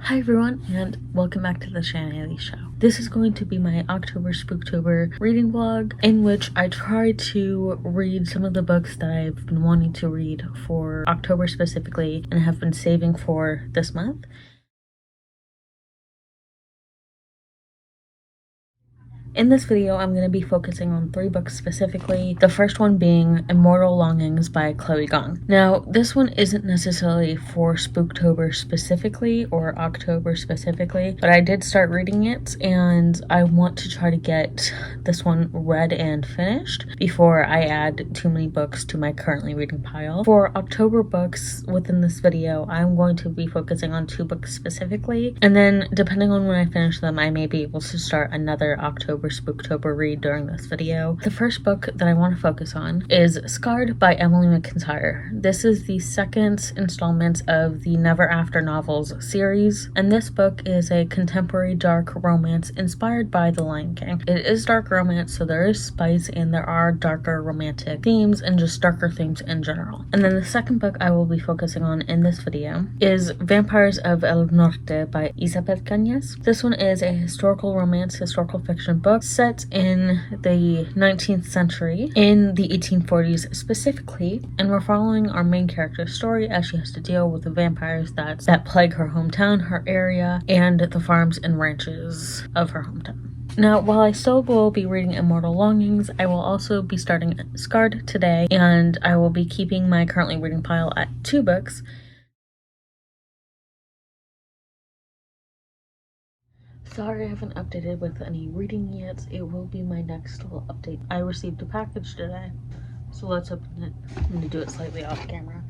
Hi everyone, and welcome back to the InuYasha. This is going to be my October Spooktober reading vlog, in which I try to read some of the books that I've been wanting to read for October specifically and have been saving for this month. In this video, I'm going to be focusing on 3 books specifically, the first one being Immortal Longings by Gong. Now, this one isn't necessarily for Spooktober specifically or October specifically, but I did start reading it and I want to try to get this one read and finished before I add too many books to my currently reading pile. For October books within this video, I'm going to be focusing on 2 books specifically, and then depending on when I finish them, I may be able to start another October Spooktober read during this video. The first book that I want to focus on is Scarred by Emily McIntire. This is the second installment of the Never After novels series, and this book is a contemporary dark romance inspired by The Lion King. It is dark romance, so there is spice and there are darker romantic themes and just darker themes in general. And then the second book I will be focusing on in this video is Vampires of El Norte by Isabel Cañas. This one is a historical romance, historical fiction book set in the 19th century, in the 1840s specifically, and we're following our main character's story as she has to deal with the vampires that plague her hometown, her area, and the farms and ranches of her hometown. Now, while I still will be reading Immortal Longings, I will also be starting Scarred today, and I will be keeping my currently reading pile at 2 books. Sorry I haven't updated with any reading yet. It will be my next little update. I received a package today, so let's open it. I'm going to do it slightly off camera.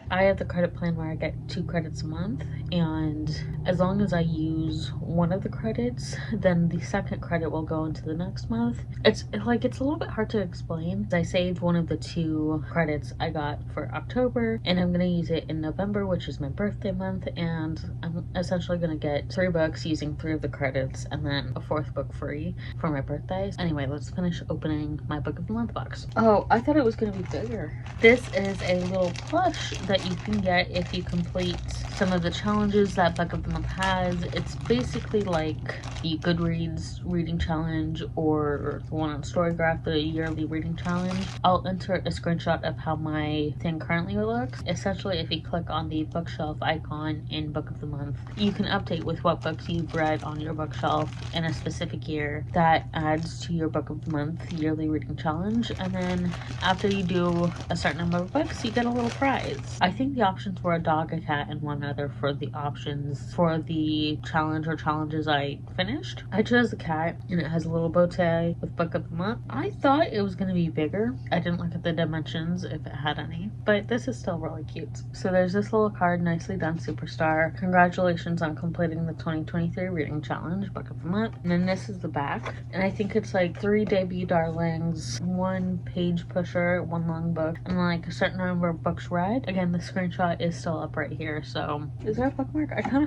I have the credit plan where I get 2 credits a month, and as long as I use one of the credits, then the second credit will go into the next month. It's a little bit hard to explain. I saved one of the 2 credits I got for October, and I'm gonna use it in November, which is my birthday month, and I'm essentially gonna get 3 books using 3 of the credits, and then a 4th book free for my birthday. Anyway, let's finish opening my book of the month box. Oh, I thought it was gonna be bigger. This is a little plush that you can get if you complete some of the challenges that book of the month has. It's basically like the Goodreads reading challenge or the one on Storygraph, the yearly reading challenge. I'll insert a screenshot of how my thing currently looks. Essentially, if you click on the bookshelf icon in book of the month, you can update with what books you've read on your bookshelf in a specific year. That adds to your book of the month yearly reading challenge, and then after you do a certain number of books, you get a little prize. I think the options were a dog, a cat, and one other for the options for the challenge or challenges I finished. I chose the cat, and it has a little bow tie with book of the month. I thought it was going to be bigger. I didn't look at the dimensions if it had any, but this is still really cute. So there's this little card, nicely done superstar. Congratulations on completing the 2023 reading challenge, book of the month. And then this is the back, and I think it's like 3 debut darlings, 1 page pusher, 1 long book, and like a certain number of books read. Again, the screenshot is still up right here. So is there a bookmark? I kind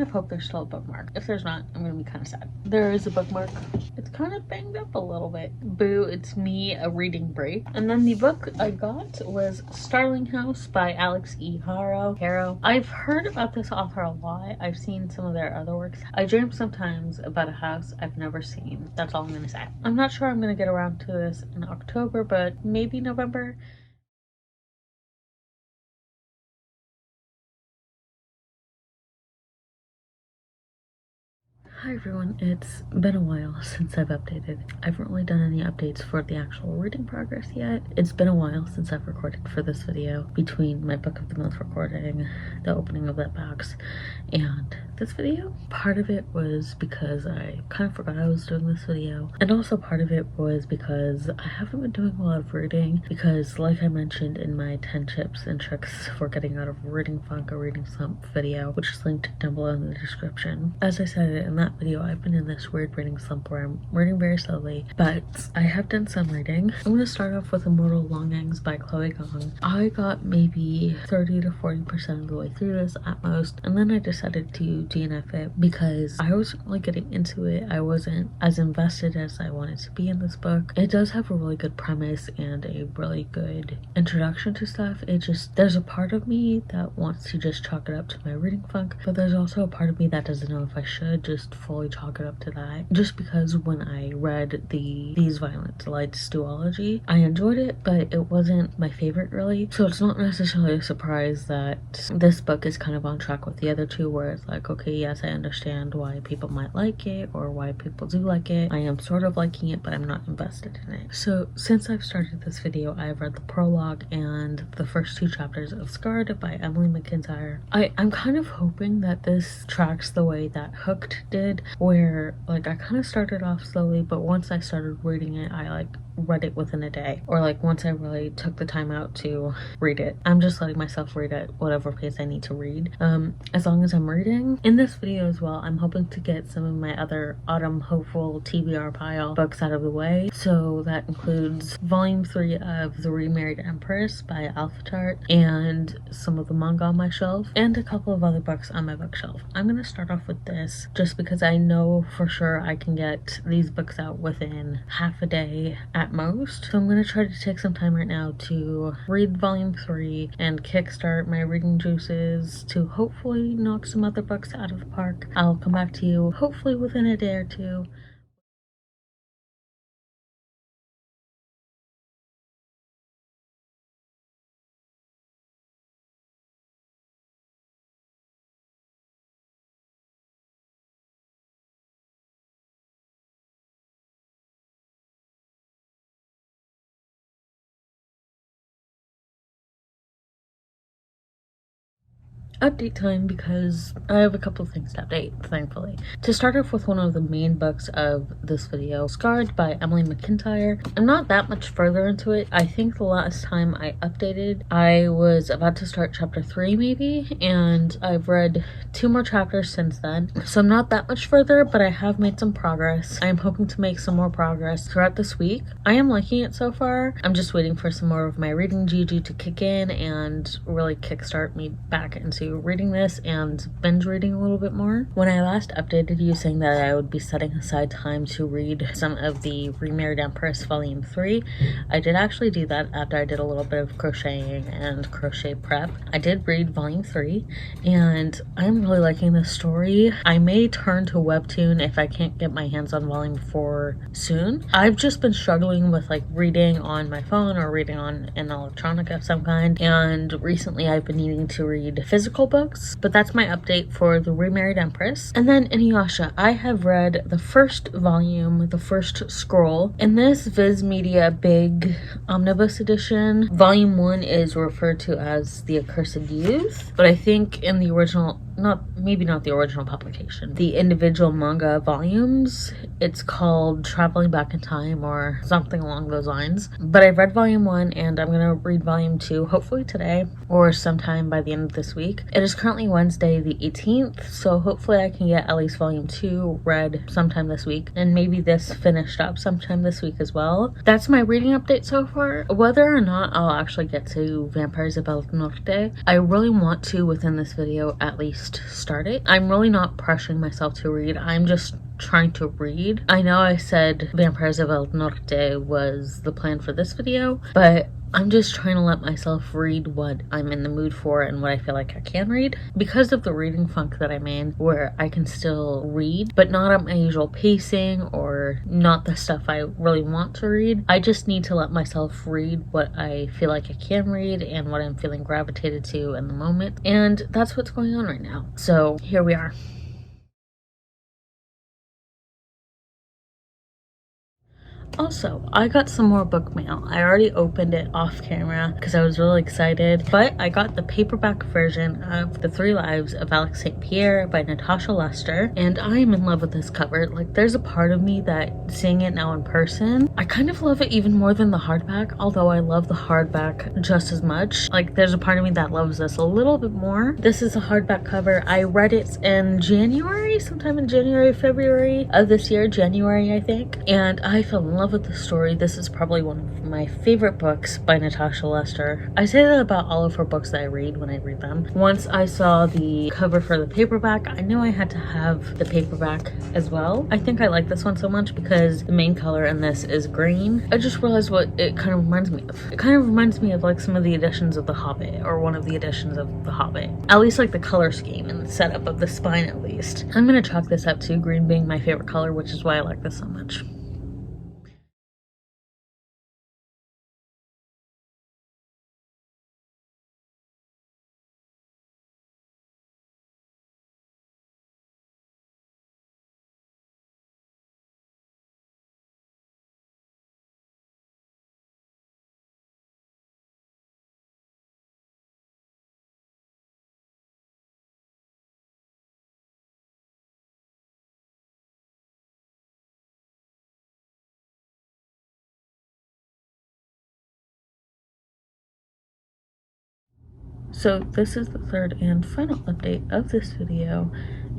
of hope there's still a bookmark. If there's not, I'm gonna be kind of sad. There is a bookmark. It's kind of banged up a little bit. Boo, it's me, a reading break. And then the book I got was Starling House by Alex E. Harrow. I've heard about this author a lot. I've seen some of their other works. I dream sometimes about a house I've never seen. That's all I'm gonna say. I'm not sure I'm gonna get around to this in October, but maybe November. Hi everyone, it's been a while since I've updated. I haven't really done any updates for the actual reading progress yet. It's been a while since I've recorded for this video, between my book of the month recording, the opening of that box, and this video. Part of it was because I kind of forgot I was doing this video, and also part of it was because I haven't been doing a lot of reading, because like I mentioned in my 10 tips and tricks for getting out of reading funk or reading slump video, which is linked down below in the description, as I said in that that video, I've been in this weird reading slump where I'm reading very slowly, but I have done some reading. I'm gonna start off with Immortal Longings by Chloe Gong. I got maybe 30 to 40% of the way through this at most, and then I decided to DNF it because I wasn't really getting into it. I wasn't as invested as I wanted to be in this book. It does have a really good premise and a really good introduction to stuff. It just, there's a part of me that wants to just chalk it up to my reading funk, but there's also a part of me that doesn't know if I should just fully chalk it up to that. Just because when I read These Violent Delights duology, I enjoyed it, but it wasn't my favorite really. So it's not necessarily a surprise that this book is kind of on track with the other two, where it's like, okay, yes, I understand why people might like it or why people do like it. I am sort of liking it, but I'm not invested in it. So since I've started this video, I've read the prologue and the first two chapters of Scarred by Emily McIntire. I'm kind of hoping that this tracks the way that Hooked did, where like I kind of started off slowly, but once I started reading it, I like read it within a day, or like once I really took the time out to read it. I'm just letting myself read at whatever pace I need to read, as long as I'm reading. In this video as well, I'm hoping to get some of my other autumn hopeful TBR pile books out of the way. So that includes volume 3 of The Remarried Empress by Alphatart and some of the manga on my shelf and a couple of other books on my bookshelf. I'm gonna start off with this just because I know for sure I can get these books out within half a day at most. So I'm going to try to take some time right now to read volume 3 and kickstart my reading juices to hopefully knock some other books out of the park. I'll come back to you hopefully within a day or two. Update time, because I have a couple of things to update, thankfully. To start off with one of the main books of this video, Scarred by Emily McIntire. I'm not that much further into it. I think the last time I updated, I was about to start chapter 3 maybe, and I've read 2 more chapters since then. So I'm not that much further, but I have made some progress. I'm hoping to make some more progress throughout this week. I am liking it so far. I'm just waiting for some more of my reading juju to kick in and really kickstart me back into reading this and binge reading a little bit more. When I last updated you saying that I would be setting aside time to read some of the Remarried Empress volume 3, I did actually do that after I did a little bit of crocheting and crochet prep. I did read volume 3 and I'm really liking this story. I may turn to webtoon if I can't get my hands on volume 4 soon. I've just been struggling with like reading on my phone or reading on an electronic of some kind, and recently I've been needing to read physical books, but that's my update for The Remarried Empress. And then InuYasha, I have read the first volume, the first scroll. In this Viz Media Big Omnibus Edition, volume 1 is referred to as The Accursed Youth, but I think in the original, maybe not the original publication, the individual manga volumes, it's called Traveling Back in Time or something along those lines. But I've read volume 1 and I'm gonna read volume 2 hopefully today or sometime by the end of this week. It is currently Wednesday the 18th, so hopefully I can get at least volume 2 read sometime this week, and maybe this finished up sometime this week as well. That's my reading update so far. Whether or not I'll actually get to Vampire Isabel Norte, I really want to within this video at least start it. I'm really not pressuring myself to read. I'm just trying to read. I know I said Vampire Isabel Norte was the plan for this video, but I'm just trying to let myself read what I'm in the mood for and what I feel like I can read. Because of the reading funk that I'm in, where I can still read, but not at my usual pacing or not the stuff I really want to read, I just need to let myself read what I feel like I can read and what I'm feeling gravitated to in the moment. And that's what's going on right now. So here we are. Also, I got some more book mail. I already opened it off camera because I was really excited, but I got the paperback version of The 3 Lives of Alex St. Pierre by Natasha Lester, and I am in love with this cover. Like, there's a part of me that seeing it now in person, I kind of love it even more than the hardback, although I love the hardback just as much. Like, there's a part of me that loves this a little bit more. This is a hardback cover. I read it in January, sometime in January, February of this year, January I think, and I fell in love with the story. This is probably one of my favorite books by Natasha Lester. I say that about all of her books that I read when I read them. Once I saw the cover for the paperback, I knew I had to have the paperback as well. I think I like this one so much because the main color in this is green. I just realized what it kind of reminds me of. It kind of reminds me of like some of the editions of The Hobbit, or one of the editions of The Hobbit. At least like the color scheme and the setup of the spine at least. I'm gonna chalk this up to green being my favorite color, which is why I like this so much. So this is the third and final update of this video,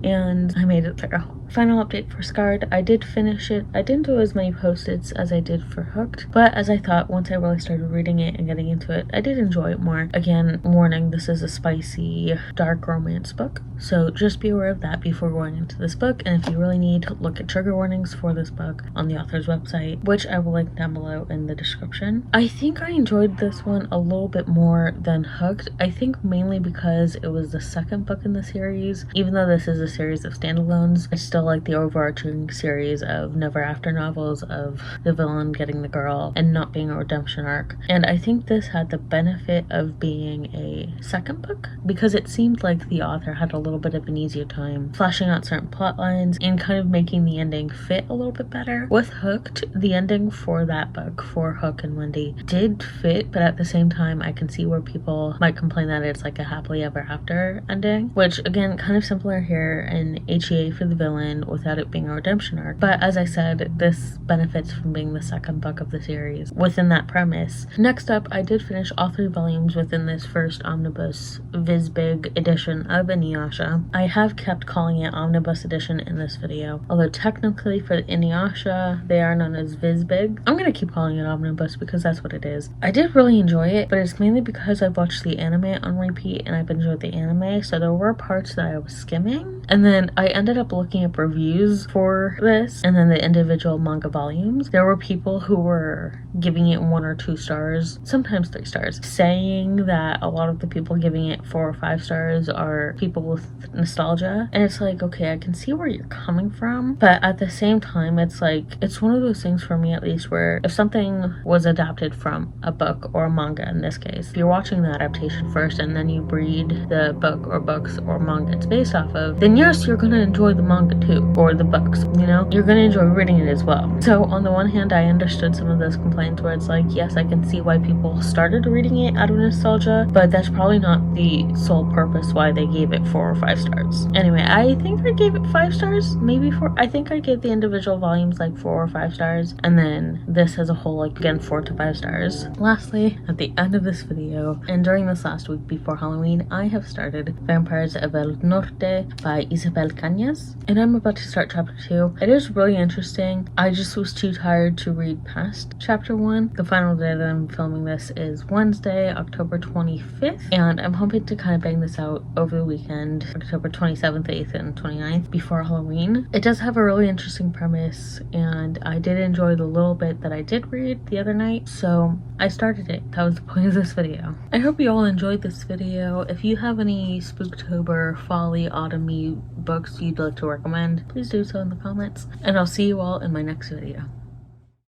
and I made it through. Final update for Scarred. I did finish it. I didn't do as many post-its as I did for Hooked, but as I thought, once I really started reading it and getting into it, I did enjoy it more. Again, warning, this is a spicy, dark romance book, so just be aware of that before going into this book, and if you really need, look at trigger warnings for this book on the author's website, which I will link down below in the description. I think I enjoyed this one a little bit more than Hooked. I think mainly because it was the second book in the series. Even though this is a series of standalones, I still like the overarching series of Never After novels of the villain getting the girl and not being a redemption arc. And I think this had the benefit of being a second book because it seemed like the author had a little bit of an easier time fleshing out certain plot lines and kind of making the ending fit a little bit better. With Hooked, the ending for that book, for Hook and Wendy, did fit, but at the same time I can see where people might complain that it's like a happily ever after ending, which again, kind of simpler here, in HEA for the villain without it being a redemption arc. But as I said, this benefits from being the second book of the series within that premise. Next up, I did finish all 3 volumes within this first omnibus VizBig edition of InuYasha. I have kept calling it omnibus edition in this video, although technically for the InuYasha they are known as VizBig. I'm gonna keep calling it omnibus because that's what it is. I did really enjoy it, but it's mainly because I've watched the anime on repeat and I've enjoyed the anime, so there were parts that I was skimming, and then I ended up looking up reviews for this and then the individual manga volumes. There were people who were giving it 1 or 2 stars, sometimes 3 stars, saying that a lot of the people giving it 4 or 5 stars are people with nostalgia, and it's like, okay, I can see where you're coming from, but at the same time it's like, it's one of those things for me at least where if something was adapted from a book or a manga in this case, if you're watching the adaptation first and then you read the book or books or manga it's based off of, then yes, you're gonna enjoy the manga too, or the books, you know, you're gonna enjoy reading it as well. So on the one hand, I understood some of those complaints where it's like, yes, I can see why people started reading it out of nostalgia, but that's probably not the sole purpose why they gave it 4 or 5 stars. Anyway, I think I gave it 5 stars, maybe 4. I think I gave the individual volumes like 4 or 5 stars, and then this as a whole, like again, 4 to 5 stars. Lastly, at the end of this video, and during this last week before Halloween, I have started Vampires of El Norte by Isabel Cañas, and I'm about to start chapter 2. It is really interesting. I just was too tired to read past chapter 1. The final day that I'm filming this is Wednesday, October 25th, and I'm hoping to kind of bang this out over the weekend, October 27th, 8th, and 29th, before Halloween. It does have a really interesting premise, and I did enjoy the little bit that I did read the other night, so I started it. That was the point of this video. I hope you all enjoyed this video. If you have any Spooktober, Folly, Autumn-y books you'd like to recommend, please do so in the comments, and I'll see you all in my next video.